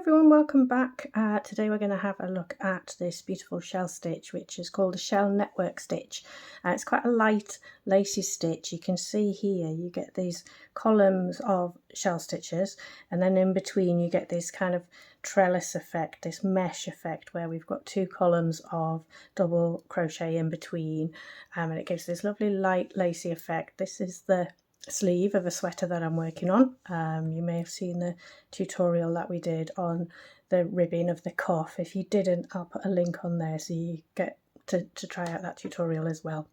everyone, welcome back. Today we're going to have a look at this beautiful shell stitch, which is called a shell network stitch. It's quite a light lacy stitch. You can see here you get these columns of shell stitches, and then in between you get this kind of trellis effect, this mesh effect, where we've got two columns of double crochet in between, and it gives this lovely light lacy effect. This is the sleeve of a sweater that I'm working on. You may have seen the tutorial that we did on the ribbing of the cuff. If you didn't, I'll put a link on there so you get to try out that tutorial as well.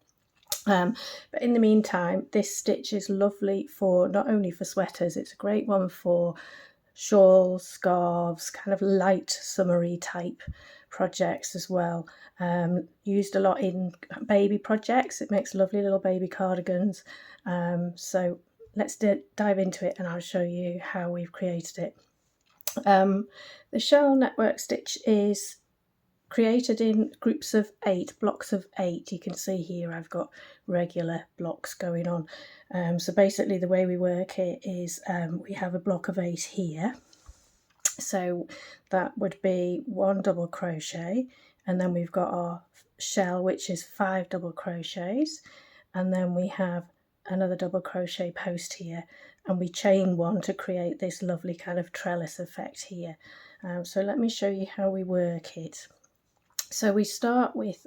But in the meantime, this stitch is lovely for not only for sweaters, it's a great one for shawls, scarves, kind of light summery type projects as well. Used a lot in baby projects. It makes lovely little baby cardigans. So let's dive into it and I'll show you how we've created it. The shell network stitch is created in groups of 8, blocks of 8. You can see here I've got regular blocks going on. So basically the way we work it is we have a block of 8 here. So that would be 1 double crochet, and then we've got our shell, which is 5 double crochets, and then we have another double crochet post here, and we chain 1 to create this lovely kind of trellis effect here. So let me show you how we work it. So we start with,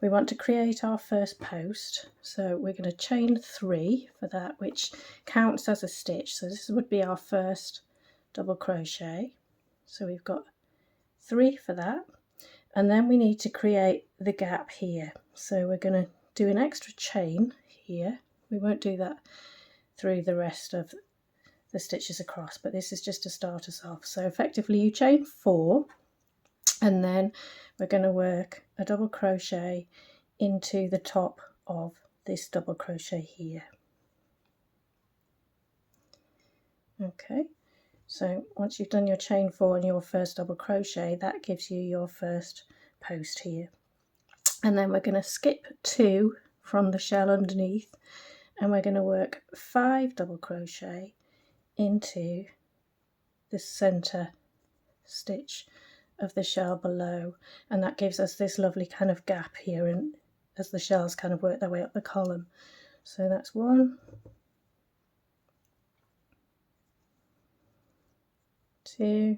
we want to create our first post, so we're going to chain 3 for that, which counts as a stitch. So this would be our first double crochet. So we've got 3 for that, and then we need to create the gap here. So we're going to do an extra chain here. We won't do that through the rest of the stitches across, but this is just to start us off. So effectively you chain 4, and then we're going to work a double crochet into the top of this double crochet here. Okay, so once you've done your chain 4 and your first double crochet, that gives you your first post here. And then we're going to skip 2 from the shell underneath, and we're going to work 5 double crochet into the center stitch of the shell below, and that gives us this lovely kind of gap here, and as the shells kind of work their way up the column. So that's 1, 2,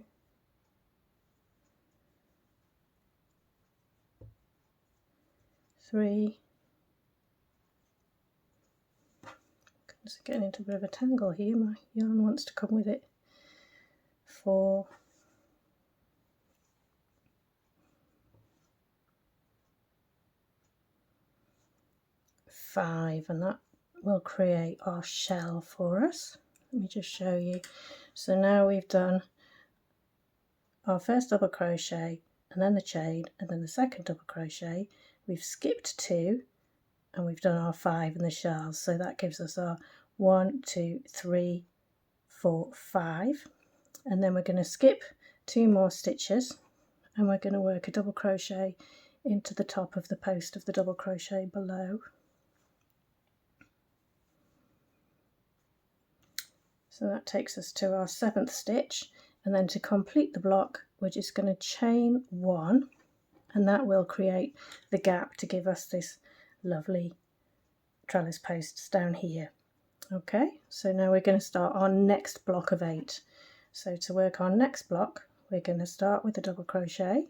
3, just getting into a bit of a tangle here, my yarn wants to come with it, 4, 5, and that will create our shell for us. Let me just show you. So now we've done our first double crochet, and then the chain, and then the second double crochet. We've skipped 2, and we've done our 5 in the shells. So that gives us our 1, 2, 3, 4, 5, and then we're going to skip 2 more stitches, and we're going to work a double crochet into the top of the post of the double crochet below. So that takes us to our 7th stitch, and then to complete the block we're just going to chain 1, and that will create the gap to give us this lovely trellis posts down here. Okay, so now we're going to start our next block of 8. So to work our next block we're going to start with a double crochet,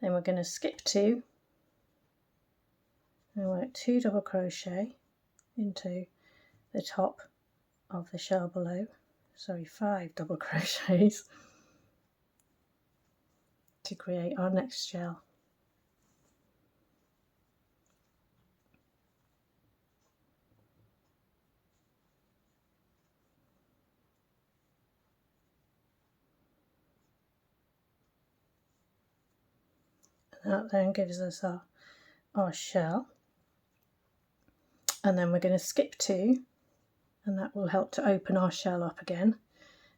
then we're going to skip 2 and work 2 double crochet into the top of the shell below, 5 double crochets to create our next shell. And that then gives us our shell, and then we're going to skip 2, and that will help to open our shell up again,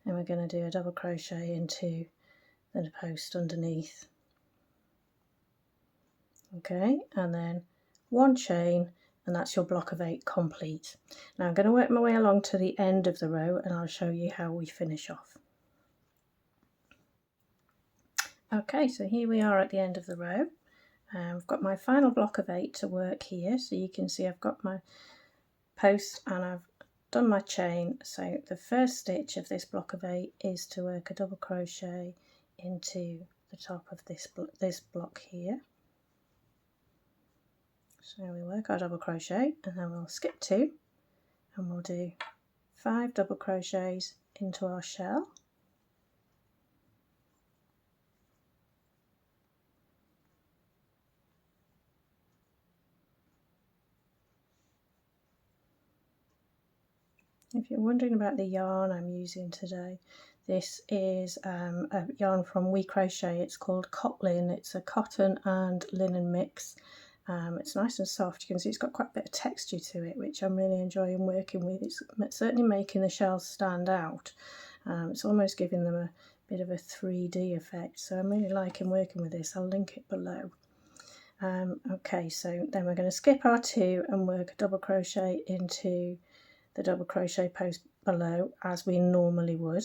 and we're going to do a double crochet into the post underneath. Okay, and then 1 chain and that's your block of 8 complete. Now I'm going to work my way along to the end of the row and I'll show you how we finish off. Okay, so here we are at the end of the row. I've got my final block of 8 to work here, so you can see I've got my post and I've done my chain. So the first stitch of this block of 8 is to work a double crochet into the top of this block here. So we work our double crochet and then we'll skip 2 and we'll do 5 double crochets into our shell. If you're wondering about the yarn I'm using today, this is a yarn from We Crochet. It's called Cotlin. It's a cotton and linen mix. It's nice and soft. You can see it's got quite a bit of texture to it, which I'm really enjoying working with. It's certainly making the shells stand out. It's almost giving them a bit of a 3D effect, so I'm really liking working with this. I'll link it below. Okay, so then we're going to skip our 2 and work a double crochet into the double crochet post below as we normally would,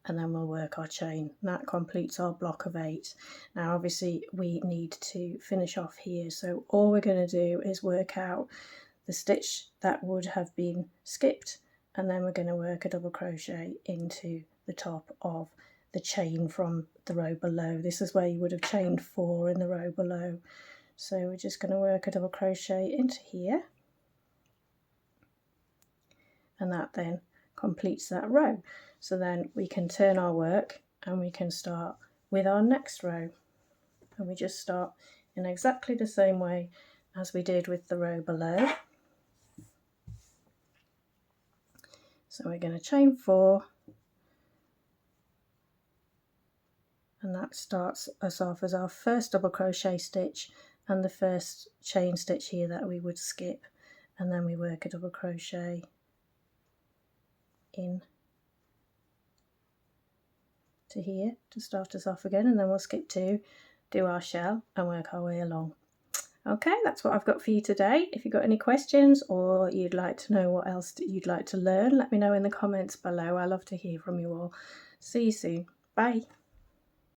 and then we'll work our chain. That completes our block of 8. Now obviously we need to finish off here, so all we're going to do is work out the stitch that would have been skipped, and then we're going to work a double crochet into the top of the chain from the row below. This is where you would have chained 4 in the row below, so we're just going to work a double crochet into here, and that then completes that row. So then we can turn our work and we can start with our next row, and we just start in exactly the same way as we did with the row below. So we're going to chain 4, and that starts us off as our first double crochet stitch and the first chain stitch here that we would skip, and then we work a double crochet in to here to start us off again, and then we'll skip 2, do our shell and work our way along. Okay, that's what I've got for you today. If you've got any questions or you'd like to know what else you'd like to learn, let me know in the comments below. I love to hear from you all. See you soon. Bye.